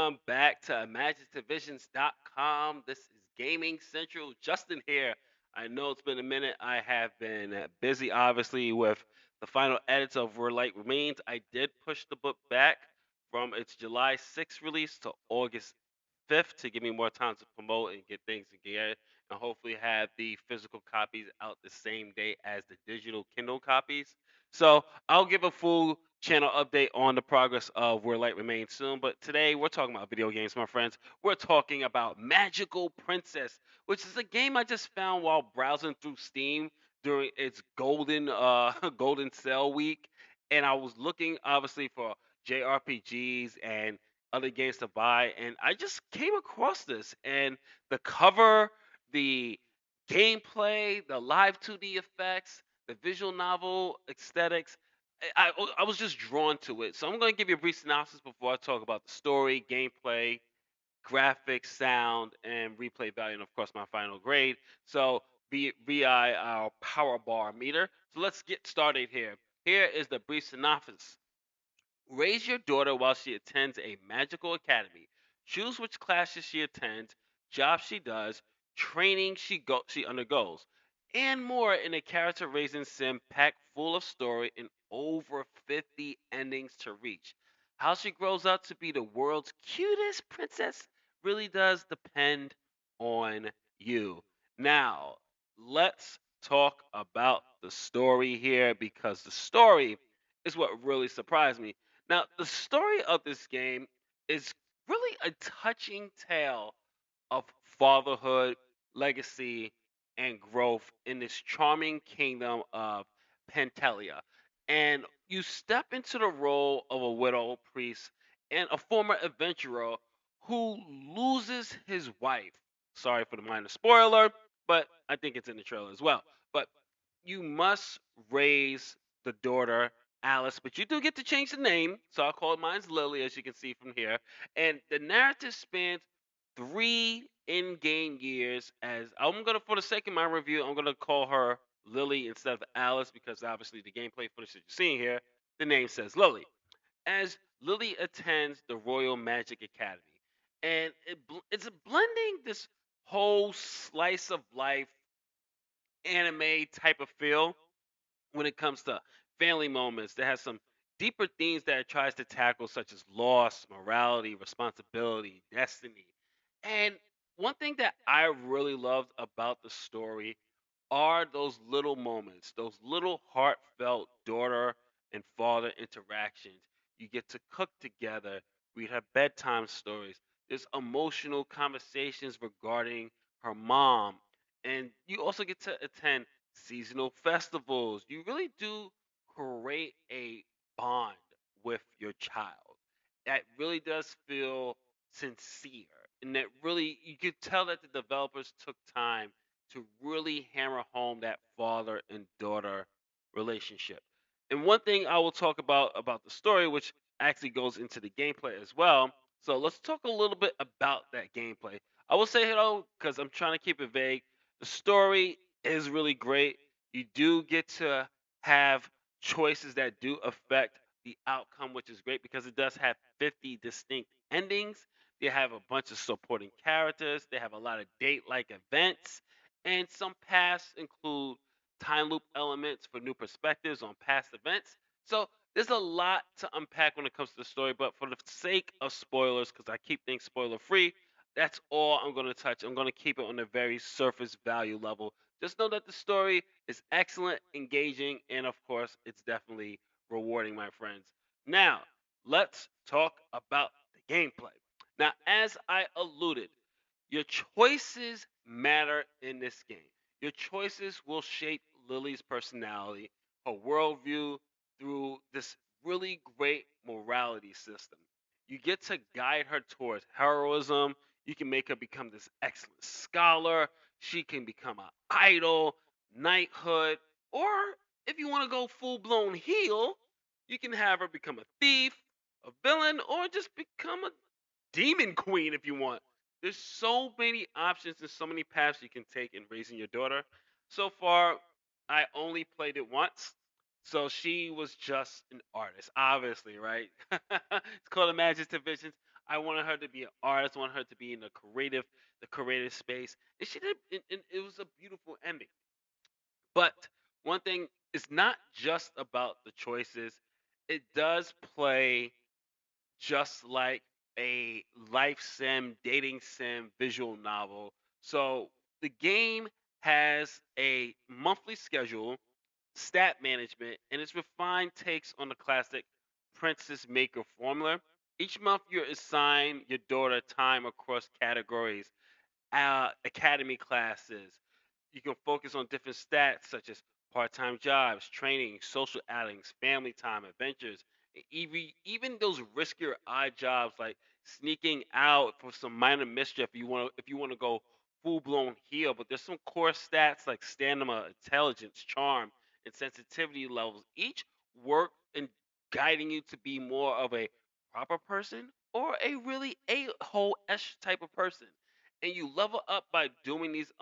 welcome back to imaginatevisions.com. This is Gaming Central. Justin here. I know it's been a minute. I have been busy, obviously, with the final edits of Where Light Remains. I did push the book back from its July 6th release to August 5th to give me more time to promote and get things together and hopefully have the physical copies out the same day as the digital Kindle copies. So I'll give a full channel update on the progress of Where Light Remains soon. But today we're talking about video games, my friends. We're talking about Magical Princess, which is a game I just found while browsing through Steam during its golden sale week. And I was looking obviously for JRPGs and other games to buy, and I just came across this. And the cover, the gameplay, the live 2D effects, the visual novel aesthetics, I was just drawn to it. So I'm going to give you a brief synopsis before I talk about the story, gameplay, graphics, sound, and replay value, and of course my final grade. So VI our power bar meter. So let's get started here. Here is the brief synopsis. Raise your daughter while she attends a magical academy. Choose which classes she attends, jobs she does, training she undergoes, and more in a character raising sim packed full of story and over 50 endings to reach. How she grows up to be the world's cutest princess really does depend on you. Now, let's talk about the story here because the story is what really surprised me. Now, the story of this game is really a touching tale of fatherhood, legacy, and growth in this charming kingdom of Pantelia. And you step into the role of a widow priest and a former adventurer who loses his wife. Sorry for the minor spoiler, but I think it's in the trailer as well. But you must raise the daughter Alice, but you do get to change the name, so I'll call mine's Lily, as you can see from here. And the narrative spans 3 in-game years. As I'm gonna, for the sake of my review, I'm gonna call her Lily instead of Alice because obviously the gameplay footage that you're seeing here, the name says Lily. As Lily attends the Royal Magic Academy, and it's blending this whole slice of life anime type of feel when it comes to family moments that has some deeper themes that it tries to tackle, such as loss, morality, responsibility, destiny. And one thing that I really loved about the story are those little moments, those little heartfelt daughter and father interactions. You get to cook together, read her bedtime stories. There's emotional conversations regarding her mom. And you also get to attend seasonal festivals. You really do create a bond with your child. That really does feel sincere. And that really, you could tell that the developers took time to really hammer home that father and daughter relationship. And one thing I will talk about the story, which actually goes into the gameplay as well. So let's talk a little bit about that gameplay. I will say though, because I'm trying to keep it vague, the story is really great. You do get to have choices that do affect the outcome, which is great because it does have 50 distinct endings. They have a bunch of supporting characters. They have a lot of date like events. And some paths include time loop elements for new perspectives on past events. So there's a lot to unpack when it comes to the story, but for the sake of spoilers, because I keep things spoiler free, that's all I'm going to touch. I'm going to keep it on a very surface value level. Just know that the story is excellent, engaging, and of course, it's definitely rewarding, my friends. Now, let's talk about the gameplay. Now, as I alluded, your choices matter in this game. Your choices will shape Lily's personality, her worldview through this really great morality system. You get to guide her towards heroism. You can make her become this excellent scholar. She can become an idol, knighthood, or if you want to go full blown heel, you can have her become a thief, a villain, or just become a demon queen if you want. There's so many options and so many paths you can take in raising your daughter. So far, I only played it once. So she was just an artist, obviously, right? It's called Imaginative Visions. I wanted her to be an artist. I wanted her to be in the creative space, and she did. And it was a beautiful ending. But one thing, it's not just about the choices. It does play just like a life sim, dating sim, visual novel. So the game has a monthly schedule, stat management, and its refined takes on the classic Princess Maker formula. Each month, you're assigned your daughter time across categories, academy classes. You can focus on different stats such as part-time jobs, training, social outings, family time, adventures, even those riskier odd jobs like sneaking out for some minor mischief. If you want to go full-blown heal, but there's some core stats like stamina, intelligence, charm, and sensitivity levels. Each work in guiding you to be more of a proper person or a really a whole ish type of person, and you level up by doing these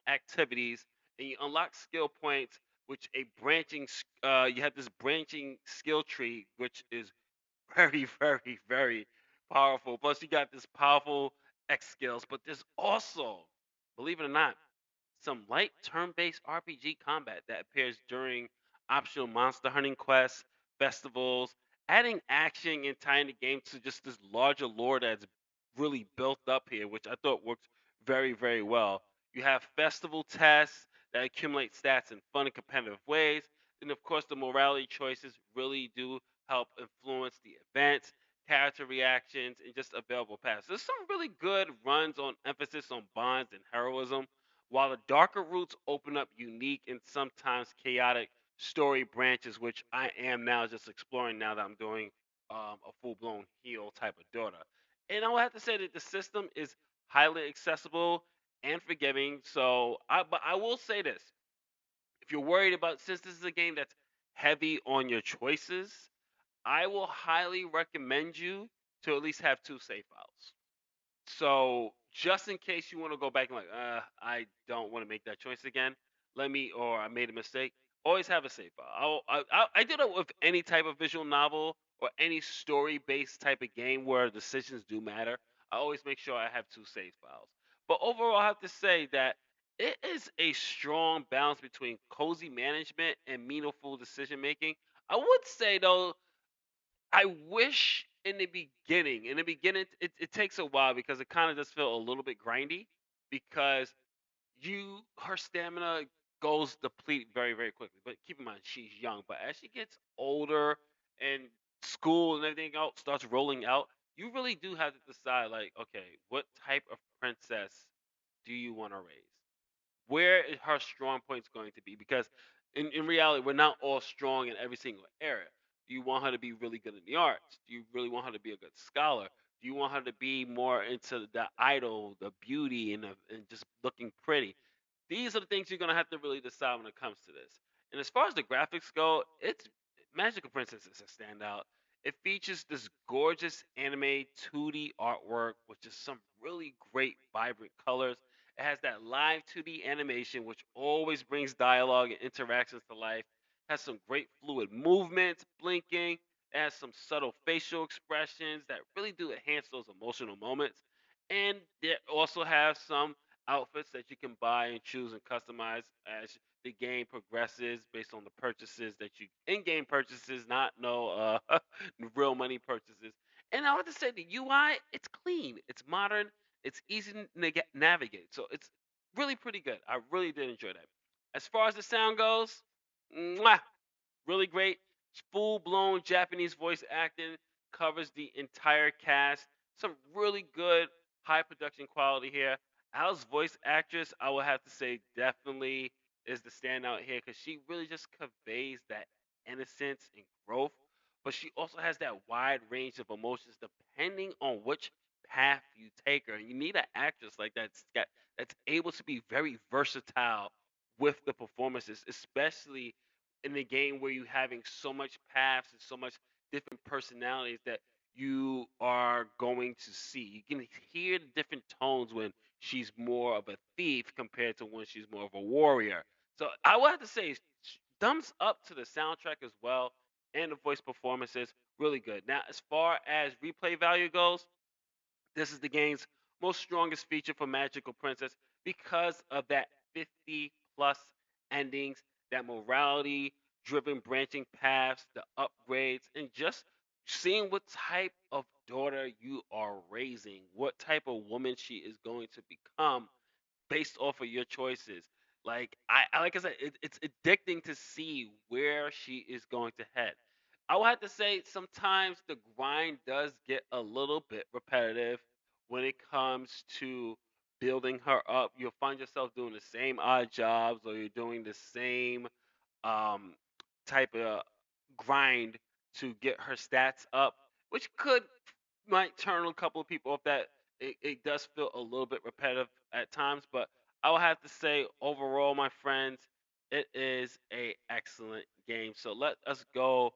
activities, and you unlock skill points, which you have this branching skill tree, which is very, very, very powerful. Plus, you got this powerful X skills, but there's also, believe it or not, some light turn-based RPG combat that appears during optional monster hunting quests, festivals, adding action and tying the game to just this larger lore that's really built up here, which I thought worked very, very well. You have festival tests that accumulate stats in fun and competitive ways. And of course, the morality choices really do help influence the events, character reactions, and just available paths. There's some really good runs on emphasis on bonds and heroism, while the darker routes open up unique and sometimes chaotic story branches, which I am now just exploring now that I'm doing a full blown heal type of daughter. And I will have to say that the system is highly accessible and forgiving. But I will say this: if you're worried about, since this is a game that's heavy on your choices, I will highly recommend you to at least have two save files. So just in case you want to go back and like, I don't want to make that choice again. Or I made a mistake. Always have a save file. I do that with any type of visual novel or any story-based type of game where decisions do matter. I always make sure I have two save files. But overall, I have to say that it is a strong balance between cozy management and meaningful decision making. I would say though, I wish in the beginning, it takes a while because it kind of does feel a little bit grindy because her stamina goes deplete very, very quickly. But keep in mind, she's young. But as she gets older and school and everything else starts rolling out, you really do have to decide, like, okay, what type of princess do you want to raise? Where is her strong points going to be? Because in reality, we're not all strong in every single area. Do you want her to be really good in the arts? Do you really want her to be a good scholar? Do you want her to be more into the idol, the beauty, and just looking pretty? These are the things you're gonna have to really decide when it comes to this. And as far as the graphics go, it's Magical Princess is a standout. It features this gorgeous anime 2D artwork with just some really great vibrant colors. It has that live 2D animation, which always brings dialogue and interactions to life. Has some great fluid movements, blinking. It has some subtle facial expressions that really do enhance those emotional moments. And it also has some outfits that you can buy and choose and customize as the game progresses based on the purchases that you in-game purchases, not no real money purchases. And I have to say the UI, it's clean, it's modern, it's easy to navigate. So it's really pretty good. I really did enjoy that. As far as the sound goes, mwah, really great. Full blown Japanese voice acting covers the entire cast. Some really good high production quality here. Al's voice actress, I will have to say, definitely is the standout here because she really just conveys that innocence and growth, but she also has that wide range of emotions depending on which path you take her. And you need an actress like that's able to be very versatile with the performances, especially in the game where you having so much paths and so much different personalities that you are going to see. You can hear the different tones when she's more of a thief compared to when she's more of a warrior. So I would have to say thumbs up to the soundtrack as well and the voice performances. Really good. Now, as far as replay value goes, This is the game's most strongest feature for Magical Princess because of that 50 plus endings, that morality driven branching paths, the upgrades, and just seeing what type of daughter you are raising, what type of woman she is going to become based off of your choices. Like I said, it's addicting to see where she is going to head. I will have to say sometimes the grind does get a little bit repetitive when it comes to building her up. You'll find yourself doing the same odd jobs, or you're doing the same um, type of grind to get her stats up, which might turn a couple of people off. That it does feel a little bit repetitive at times, but I will have to say overall, my friends, it is a excellent game. So let us go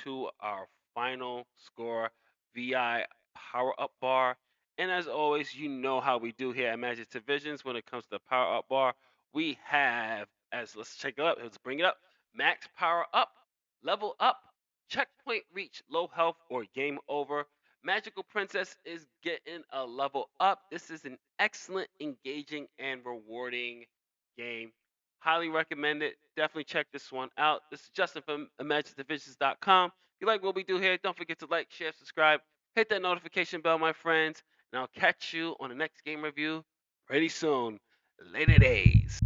to our final score, VI Power Up Bar. And as always, you know how we do here at Magic Divisions when it comes to the Power Up Bar. We have, as let's check it up, let's bring it up. Max Power Up, Level Up, Checkpoint Reach, Low Health, or Game Over. Magical Princess is getting a level up. This is an excellent, engaging, and rewarding game. Highly recommend it. Definitely check this one out. This is Justin from ImagineDivisions.com. If you like what we do here, don't forget to like, share, subscribe, hit that notification bell, my friends, and I'll catch you on the next game review pretty soon. Later days.